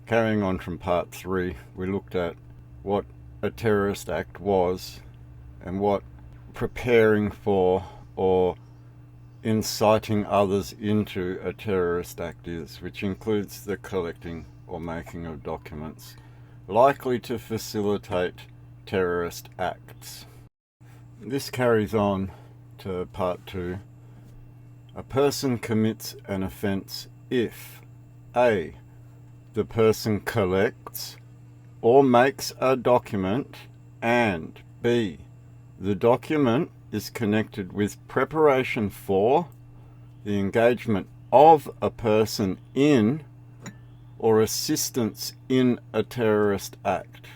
Carrying on from part 3, we looked at what a terrorist act was and what preparing for or inciting others into a terrorist act is, which includes the collecting or making of documents likely to facilitate terrorist acts. This carries on to part 2. A person commits an offence if A. the person collects or makes a document, and B. the document is connected with preparation for the engagement of a person in or assistance in a terrorist act,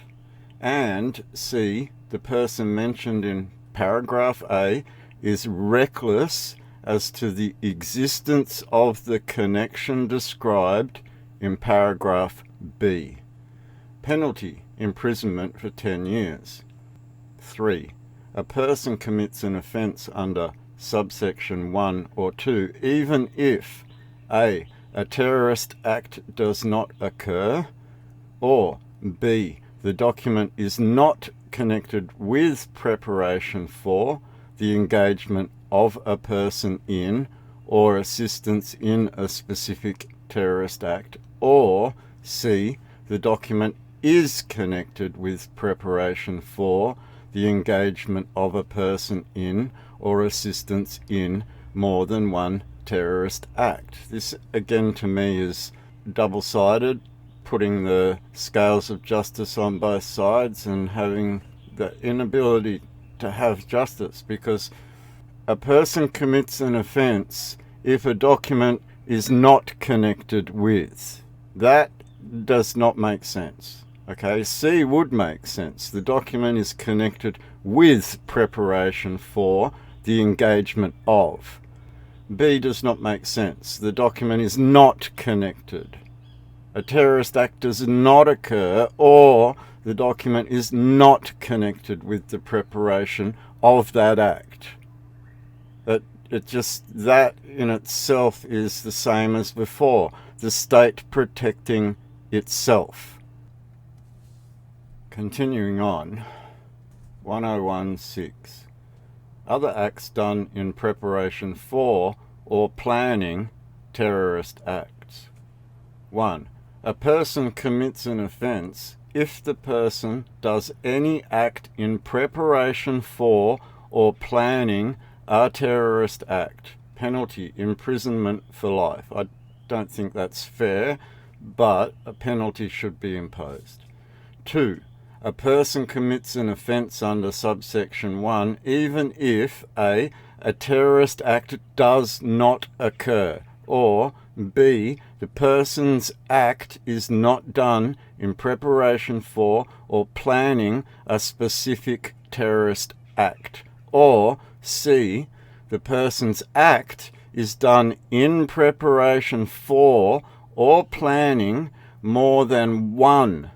and C. the person mentioned in paragraph A is reckless as to the existence of the connection described in paragraph B. Penalty: imprisonment for 10 years. 3. A person commits an offence under subsection 1 or 2 even if A. a terrorist act does not occur, or B. the document is not connected with preparation for the engagement of a person in or assistance in a specific terrorist act, or C. the document is connected with preparation for the engagement of a person in or assistance in more than one terrorist act. This again to me is double-sided, putting the scales of justice on both sides and having the inability to have justice, because a person commits an offence if a document is not connected with. That does not make sense. Okay, C would make sense. The document is connected with preparation for the engagement of. B does not make sense. The document is not connected. A terrorist act does not occur, or the document is not connected with the preparation of that act. That in itself is the same as before, the state protecting itself. Continuing on, 1016. Other acts done in preparation for or planning terrorist acts. 1. A person commits an offence if the person does any act in preparation for or planning a terrorist act. Penalty: imprisonment for life. I don't think that's fair, but a penalty should be imposed. 2. A person commits an offence under subsection 1 even if A. a terrorist act does not occur, or B. the person's act is not done in preparation for or planning a specific terrorist act, or C. the person's act is done in preparation for or planning more than one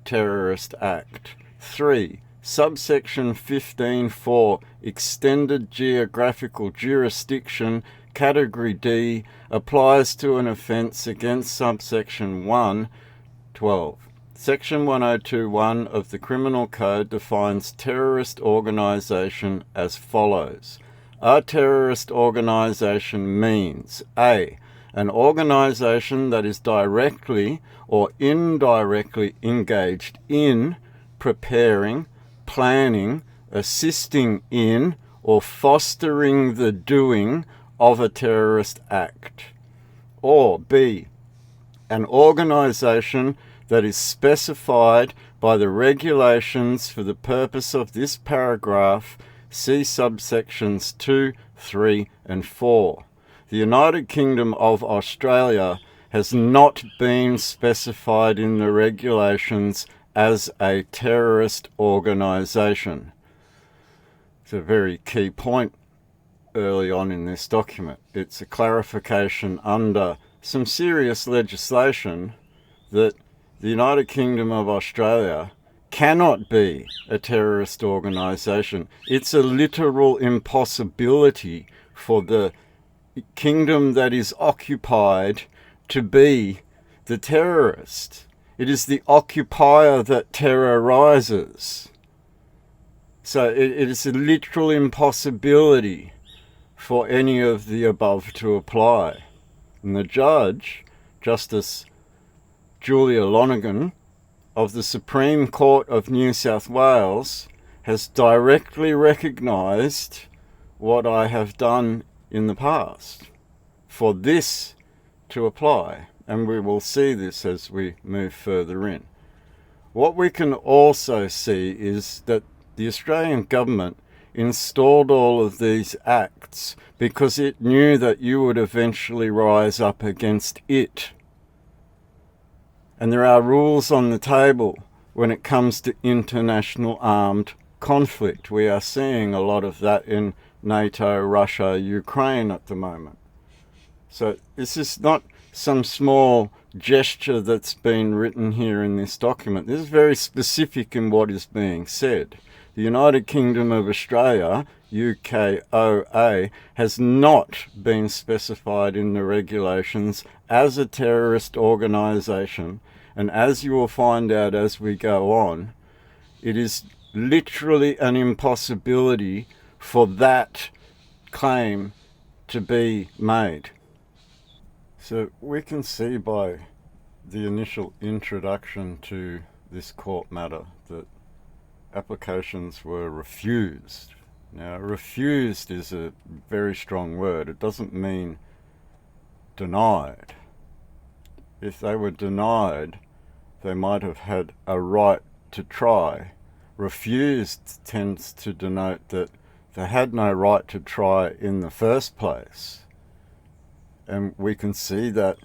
terrorist act. 3. Subsection 15.4 extended geographical jurisdiction, category D, applies to an offence against subsection 1. 12. Section 1021 of the Criminal Code defines terrorist organisation as follows. A terrorist organisation means A. an organisation that is directly or indirectly engaged in preparing, planning, assisting in, or fostering the doing of a terrorist act. Or B. an organisation that is specified by the regulations for the purpose of this paragraph, see subsections 2, 3, and 4. The United Kingdom of Australia has not been specified in the regulations as a terrorist organisation. It's a very key point early on in this document. It's a clarification under some serious legislation that the United Kingdom of Australia cannot be a terrorist organisation. It's a literal impossibility for the kingdom that is occupied to be the terrorist. It is the occupier that terrorizes. So it is a literal impossibility for any of the above to apply. And the judge, Justice Julia Lonergan of the Supreme Court of New South Wales, has directly recognised what I have done in the past for this to apply. And we will see this as we move further in. What we can also see is that the Australian government installed all of these acts because it knew that you would eventually rise up against it. And there are rules on the table when it comes to international armed conflict. We are seeing a lot of that in NATO, Russia, Ukraine at the moment. So this is not some small gesture that's been written here in this document. This is very specific in what is being said. The United Kingdom of Australia, UKOA, has not been specified in the regulations as a terrorist organisation, and as you will find out as we go on, it is literally an impossibility for that claim to be made. So we can see by the initial introduction to this court matter that applications were refused. Now, refused is a very strong word. It doesn't mean denied. If they were denied, they might have had a right to try. Refused tends to denote that they had no right to try in the first place. And we can see that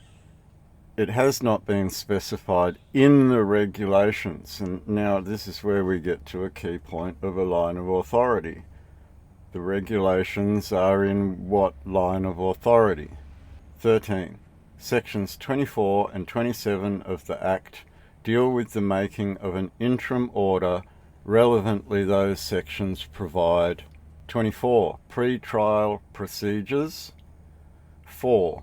it has not been specified in the regulations. And now this is where we get to a key point of a line of authority. The regulations are in what line of authority? 13. Sections 24 and 27 of the Act deal with the making of an interim order. Relevantly, those sections provide 24. Pre-trial procedures. 4.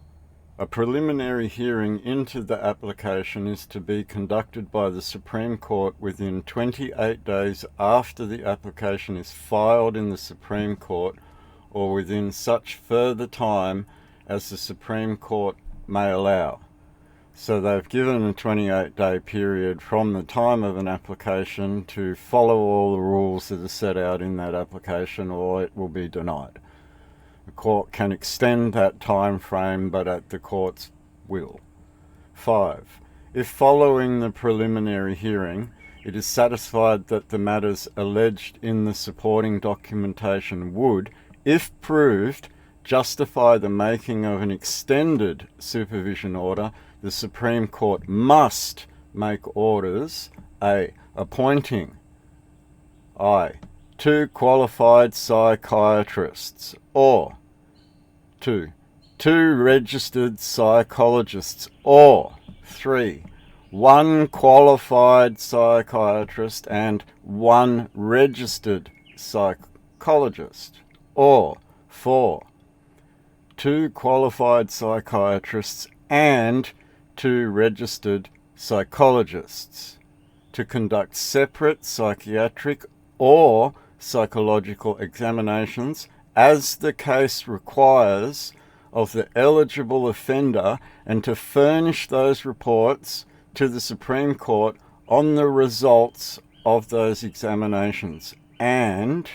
A preliminary hearing into the application is to be conducted by the Supreme Court within 28 days after the application is filed in the Supreme Court, or within such further time as the Supreme Court may allow. So they've given a 28-day period from the time of an application to follow all the rules that are set out in that application, or it will be denied. The court can extend that time frame, but at the court's will. 5. If following the preliminary hearing, it is satisfied that the matters alleged in the supporting documentation would, if proved, justify the making of an extended supervision order, the Supreme Court must make orders: A. Appointing I. 2 qualified psychiatrists, or 2 registered psychologists, or 3 1 qualified psychiatrist and 1 registered psychologist, or 4 2 qualified psychiatrists and 2 registered psychologists to conduct separate psychiatric or psychological examinations as the case requires of the eligible offender, and to furnish those reports to the Supreme Court on the results of those examinations, and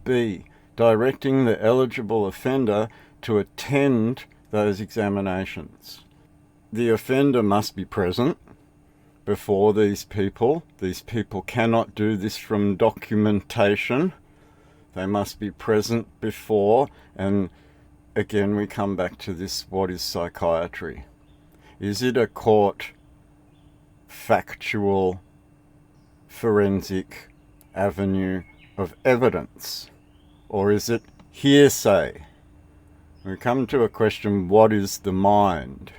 B. Directing the eligible offender to attend those examinations. The offender must be present before these people. These people cannot do this from documentation. They must be present before, and again we come back to this: what is psychiatry? Is it a court factual forensic avenue of evidence, or is it hearsay? We come to a question: what is the mind?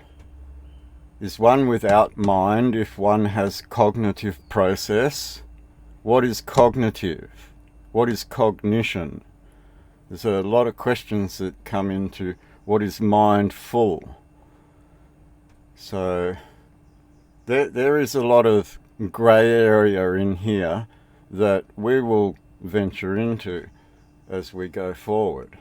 Is one without mind if one has cognitive process? What is cognitive? What is cognition? There's a lot of questions that come into what is mindful. So There is a lot of grey area in here that we will venture into as we go forward.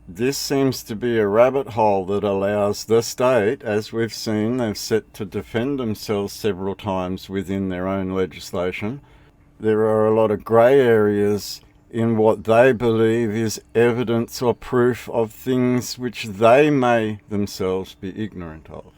This seems to be a rabbit hole that allows the state, as we've seen, they've set to defend themselves several times within their own legislation. There are a lot of grey areas in what they believe is evidence or proof of things which they may themselves be ignorant of.